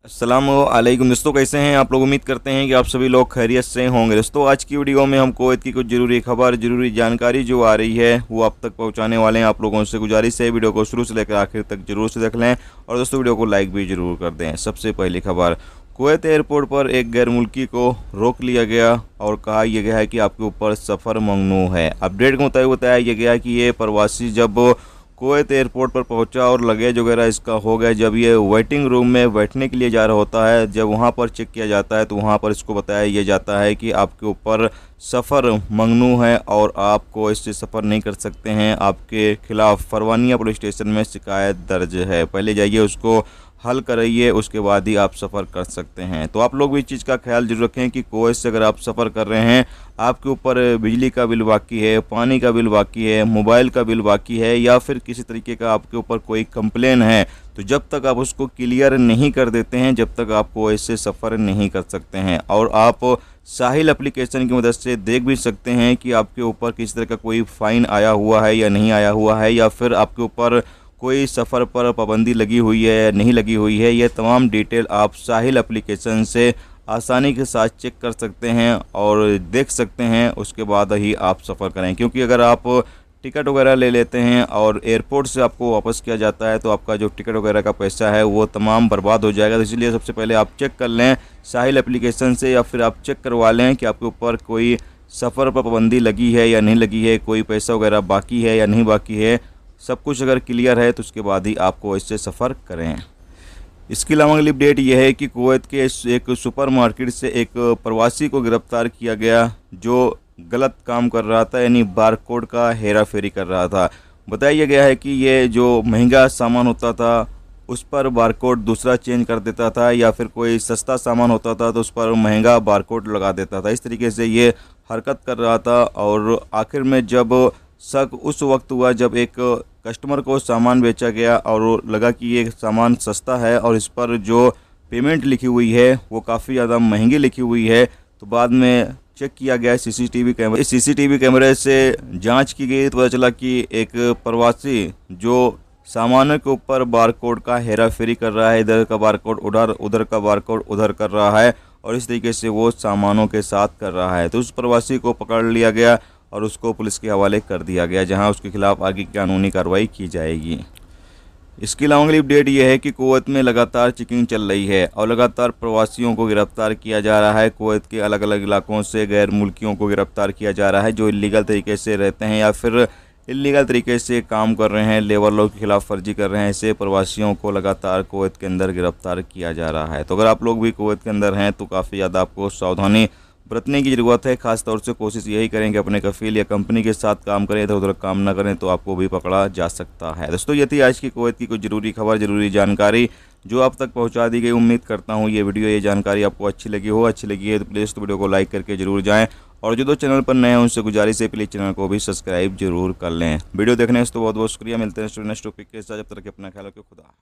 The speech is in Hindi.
अस्सलामुअलैकुम दोस्तों, कैसे हैं आप लोग। उम्मीद करते हैं कि आप सभी लोग खैरियत से होंगे। दोस्तों आज की वीडियो में हम कुवैत की कुछ ज़रूरी खबर, ज़रूरी जानकारी जो आ रही है वो आप तक पहुंचाने वाले हैं। आप लोगों से गुजारिश है वीडियो को शुरू से लेकर आखिर तक जरूर से देख लें और दोस्तों वीडियो को लाइक भी ज़रूर कर दें। सबसे पहली खबर, कुवैत एयरपोर्ट पर एक गैर मुल्की को रोक लिया गया और कहा यह गया है कि आपके ऊपर सफ़र ममनू है। अपडेट के मुताबिक बताया यह गया कि ये प्रवासी जब कुवैत एयरपोर्ट पर पहुंचा और लगेज वगैरह इसका हो गया, जब ये वेटिंग रूम में बैठने के लिए जा रहा होता है, जब वहां पर चेक किया जाता है तो वहां पर इसको बताया यह जाता है कि आपके ऊपर सफ़र ममनू है और आपको इससे सफ़र नहीं कर सकते हैं। आपके खिलाफ़ फरवानिया पुलिस स्टेशन में शिकायत दर्ज है। पहले जाइए उसको हल कराइए, उसके बाद ही आप सफ़र कर सकते हैं। तो आप लोग भी इस चीज़ का ख्याल जरूर रखें कि कुवैत से अगर आप सफ़र कर रहे हैं, आपके ऊपर बिजली का बिल बाकी है, पानी का बिल बाकी है, मोबाइल का बिल बाकी है या फिर किसी तरीके का आपके ऊपर कोई कंप्लेन है, तो जब तक आप उसको क्लियर नहीं कर देते हैं जब तक आप कुवैत से सफ़र नहीं कर सकते हैं। और आप साहिल एप्लीकेशन की मदद से देख भी सकते हैं कि आपके ऊपर किस तरह का कोई फ़ाइन आया हुआ है या नहीं आया हुआ है, या फिर आपके ऊपर कोई सफ़र पर पाबंदी लगी हुई है या नहीं लगी हुई है। ये तमाम डिटेल आप साहिल एप्लीकेशन से आसानी के साथ चेक कर सकते हैं और देख सकते हैं, उसके बाद ही आप सफ़र करें। क्योंकि अगर आप टिकट वगैरह ले लेते हैं और एयरपोर्ट से आपको वापस किया जाता है तो आपका जो टिकट वगैरह का पैसा है वो तमाम बर्बाद हो जाएगा। तो इसलिए सबसे पहले आप चेक कर लें साहिल एप्लीकेशन से, या फिर आप चेक करवा लें कि आपके ऊपर कोई सफ़र पर पाबंदी लगी है या नहीं लगी है, कोई पैसा वगैरह बाकी है या नहीं बाकी है। सब कुछ अगर क्लियर है तो उसके बाद ही आपको इससे सफ़र करें। इसके अलावा अगली अपडेट यह है कि कुवैत के एक सुपरमार्केट से एक प्रवासी को गिरफ्तार किया गया जो गलत काम कर रहा था, यानी बारकोड का हेरा फेरी कर रहा था। बताया गया है कि ये जो महंगा सामान होता था उस पर बारकोड दूसरा चेंज कर देता था, या फिर कोई सस्ता सामान होता था तो उस पर महंगा बारकोड लगा देता था। इस तरीके से ये हरकत कर रहा था और आखिर में जब शक उस वक्त हुआ जब एक कस्टमर को सामान बेचा गया और लगा कि ये सामान सस्ता है और इस पर जो पेमेंट लिखी हुई है वो काफ़ी ज़्यादा महंगी लिखी हुई है। तो बाद में चेक किया गया सीसीटीवी कैमरे, इस सीसीटीवी कैमरे से जांच की गई तो पता चला कि एक प्रवासी जो सामानों के ऊपर बारकोड का हेरा फेरी कर रहा है, इधर का बारकोड उधर, उधर का बारकोड उधर कर रहा है और इस तरीके से वो सामानों के साथ कर रहा है। तो उस प्रवासी को पकड़ लिया गया और उसको पुलिस के हवाले कर दिया गया, जहां उसके खिलाफ आगे की कानूनी कार्रवाई की जाएगी। इसके अलावा अगली अपडेट यह है कि कुवैत में लगातार चेकिंग चल रही है और लगातार प्रवासियों को गिरफ्तार किया जा रहा है। कुवैत के अलग अलग इलाकों से गैर मुल्कियों को गिरफ्तार किया जा रहा है जो इलीगल तरीके से रहते हैं या फिर इलीगल तरीके से काम कर रहे हैं, लेबर लॉ के खिलाफ फर्जी कर रहे हैं। ऐसे प्रवासियों को लगातार कुवैत के अंदर गिरफ्तार किया जा रहा है। तो अगर आप लोग भी कुवैत के अंदर हैं तो काफ़ी ज़्यादा आपको सावधानी बरतने की ज़रूरत है। खास तौर से कोशिश यही करें कि अपने कफील या कंपनी के साथ काम करें, इधर उधर काम ना करें तो आपको भी पकड़ा जा सकता है। दोस्तों ये थी आज की कुवैत की कुछ ज़रूरी खबर, ज़रूरी जानकारी जो आप तक पहुंचा दी गई। उम्मीद करता हूं ये वीडियो, ये जानकारी आपको अच्छी लगी हो। अच्छी लगी है तो प्लीज़ वीडियो को लाइक करके जरूर जाएँ और जो चैनल पर नए हैं उनसे गुजारिश है प्लीज़ चैनल को भी सब्सक्राइब जरूर कर लें। वीडियो देखने से तो बहुत बहुत शुक्रिया। मिलते हैं नेक्स्ट टॉपिक के साथ, जब तक अपना ख्याल रखें। खुदा।